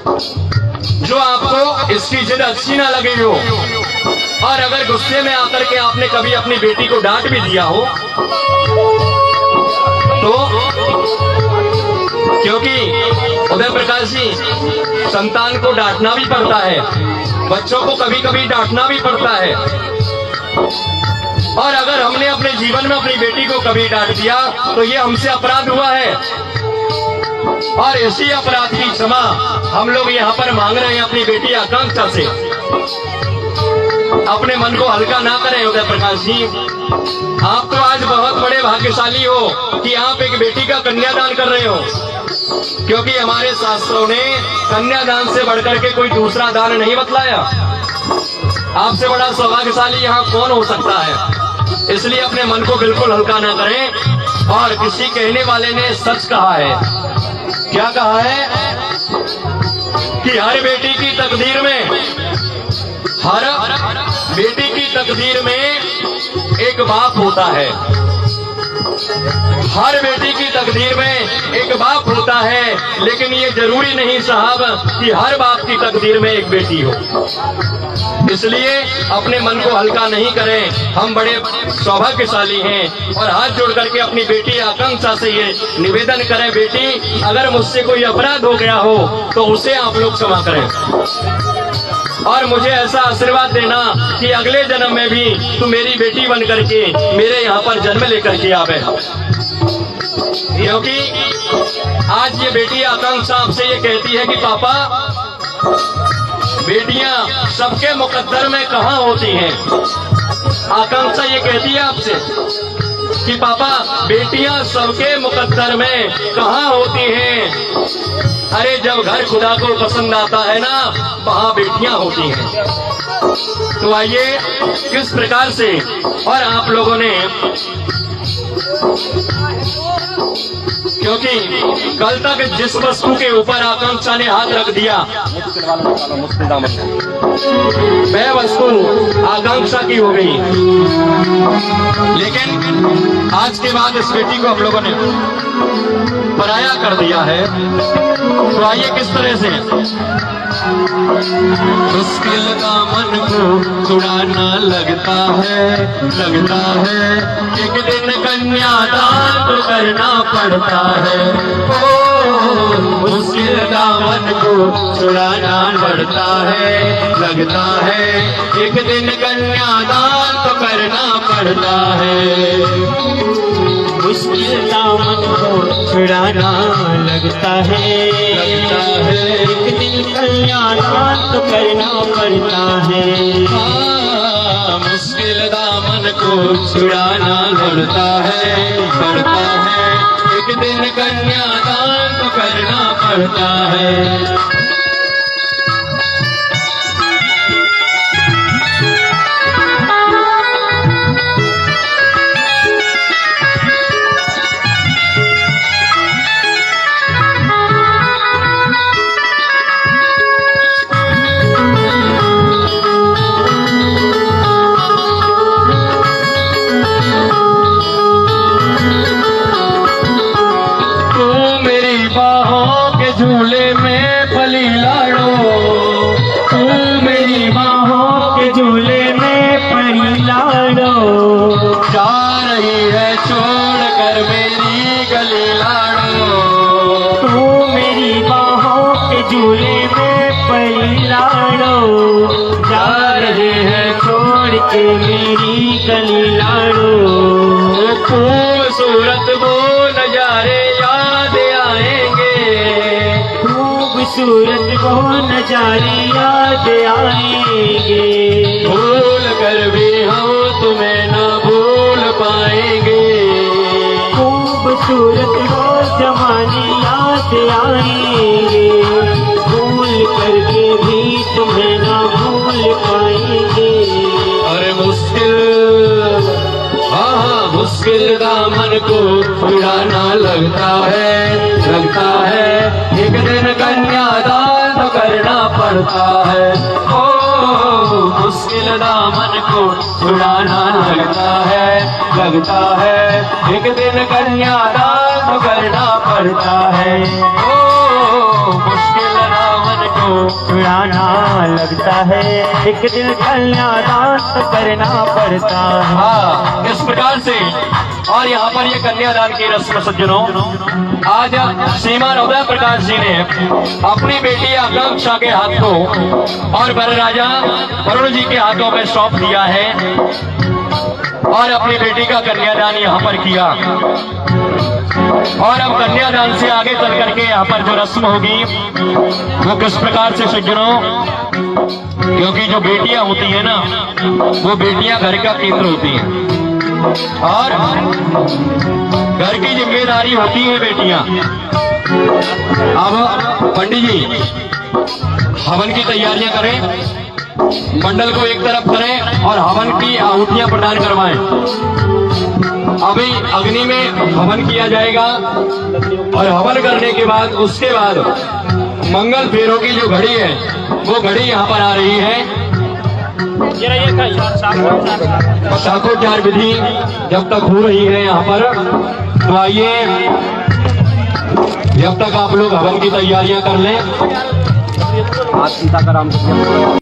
जो आपको इसकी जिद अच्छी ना लगी हो, और अगर गुस्से में आकर के आपने कभी अपनी बेटी को डांट भी दिया हो, तो क्योंकि उदय प्रकाश जी, संतान को डांटना भी पड़ता है, बच्चों को कभी कभी डांटना भी पड़ता है। और अगर हमने अपने जीवन में अपनी बेटी को कभी डांट दिया तो ये हमसे अपराध हुआ है, और इसी अपराध की क्षमा हम लोग यहाँ पर मांग रहे हैं अपनी बेटी आकांक्षा से। अपने मन को हल्का ना करें उदय प्रकाश जी, आप तो आज बहुत बड़े भाग्यशाली हो कि आप एक बेटी का कन्यादान कर रहे हो, क्योंकि हमारे शास्त्रों ने कन्यादान से बढ़कर के कोई दूसरा दान नहीं बतलाया। आपसे बड़ा सौभाग्यशाली यहाँ कौन हो सकता है। इसलिए अपने मन को बिल्कुल हल्का ना करें। और किसी कहने वाले ने सच कहा है, क्या कहा है कि हर बेटी की तकदीर में एक बाप होता है। हर बेटी की तकदीर में एक बाप होता है, लेकिन ये जरूरी नहीं साहब कि हर बाप की तकदीर में एक बेटी हो। इसलिए अपने मन को हल्का नहीं करें, हम बड़े सौभाग्यशाली हैं। और हाथ जोड़ करके अपनी बेटी आकांक्षा से ये निवेदन करें, बेटी अगर मुझसे कोई अपराध हो गया हो तो उसे आप लोग क्षमा करें, और मुझे ऐसा आशीर्वाद देना कि अगले जन्म में भी तू मेरी बेटी बन करके मेरे यहाँ पर जन्म लेकर के आवे। क्योंकि आज ये बेटी आकांक्षा आपसे ये कहती है कि पापा, बेटियां सबके मुकद्दर में कहाँ होती हैं। आकांक्षा ये कहती है आपसे कि पापा, बेटियां सबके मुकद्दर में कहाँ होती हैं। अरे जब घर खुदा को पसंद आता है ना, वहाँ बेटियां होती हैं। तो आइए किस प्रकार से, और आप लोगों ने, क्योंकि कल तक जिस वस्तु के ऊपर आकांक्षा ने हाथ रख दिया वह वस्तु आकांक्षा की हो गई, लेकिन आज के बाद इस बेटी को आप लोगों ने पराया कर दिया है। तो आइए किस तरह से, मुश्किल दामन को छुड़ाना लगता है, एक दिन कन्यादान तो करना पड़ता है। ओ मुश्किल दामन को छुड़ाना पड़ता है, लगता है एक दिन कन्यादान तो करना पड़ता है। मुश्किल दामन को छुड़ाना लगता है, एक दिन कन्यादान तो करना पड़ता है। मुश्किल दामन को छुड़ाना लड़ता है, एक दिन कन्यादान तो करना पड़ता है। झूले में पली लाड़ो, तू मेरी बाहों के झूले में पली लाड़ो। जा रही है छोड़ कर मेरी गली लाड़ो, तू मेरी बाहों के झूले में पली लाड़ो। जा रही है छोड़ के मेरी गली लाड़ो। खूबसूरत वो नजारे याद आएंगे, खूबसूरत वो नजारे याद आएंगे। भूल कर भी हम तुम्हें न भूल पाएंगे, खूबसूरत वो जमाने याद आएंगे। भूल करके भी तुम्हें न भूल पाएंगे। अरे मुश्किल दामन को छुड़ाना लगता है, एक दिन कन्यादान तो करना पड़ता है। ओ मुश्किल दामन को छुड़ाना लगता है, एक दिन कन्यादान तो करना पड़ता है। ओ मुश्किल दामन को उड़ाना लगता है, एक दिन कन्यादान तो करना पड़ता है। हाँ, इस प्रकार से। और यहाँ पर ये कन्यादान की रस्म सज्जनों, आज श्रीमान उदय प्रकाश जी ने अपनी बेटी आकांक्षा के हाथ को और वरराजा वरुण जी के हाथों में सौंप दिया है और अपनी बेटी का कन्यादान यहाँ पर किया। और अब कन्यादान से आगे चल करके यहाँ पर जो रस्म होगी वो किस प्रकार से सज्जनों, क्योंकि जो बेटियां होती है ना, वो बेटियां घर का केंद्र होती हैं और घर की जिम्मेदारी होती है बेटियां। अब पंडित जी हवन की तैयारियां करें, मंडल को एक तरफ करें और हवन की आहुतियां प्रदान करवाएं। अभी अग्नि में हवन किया जाएगा और हवन करने के बाद उसके बाद मंगल फेरों की जो घड़ी है वो घड़ी यहाँ पर आ रही है। शाखोच्चार विधि जब तक हो रही है यहाँ पर, तो आइए जब तक आप लोग हवन की तैयारियां कर लें।